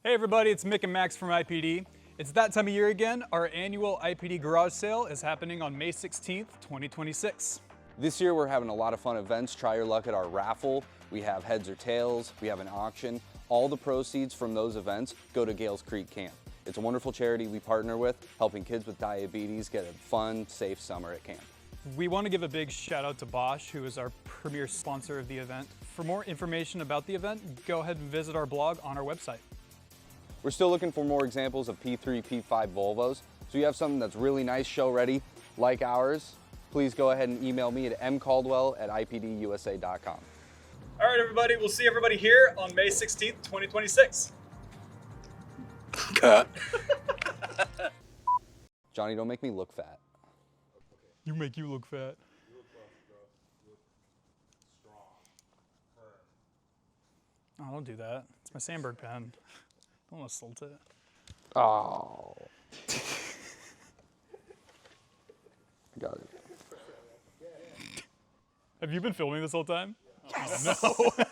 Hey everybody, it's Mick and Max from IPD. It's that time of year again. Our annual IPD garage sale is happening on May 16th, 2026. This year we're having a lot of fun events. Try your luck at our raffle. We have heads or tails, we have an auction. All the proceeds from those events go to Gales Creek Camp. It's a wonderful charity we partner with, helping kids with diabetes get a fun, safe summer at camp. We want to give a big shout out to Bosch, who is our premier sponsor of the event. For more information about the event, go ahead and visit our blog on our website. We're still looking for more examples of P3, P5 Volvos. So you have something that's really nice, show ready, like ours, please go ahead and email me at mcaldwell@ipdusa.com. All right, everybody, we'll see everybody here on May 16th, 2026. Cut. Johnny, don't make me look fat. You make you look fat. Oh, don't do that. It's my Sandberg pen. Don't assault it. Oh. Got it. Have you been filming this whole time? Yes. Oh, no.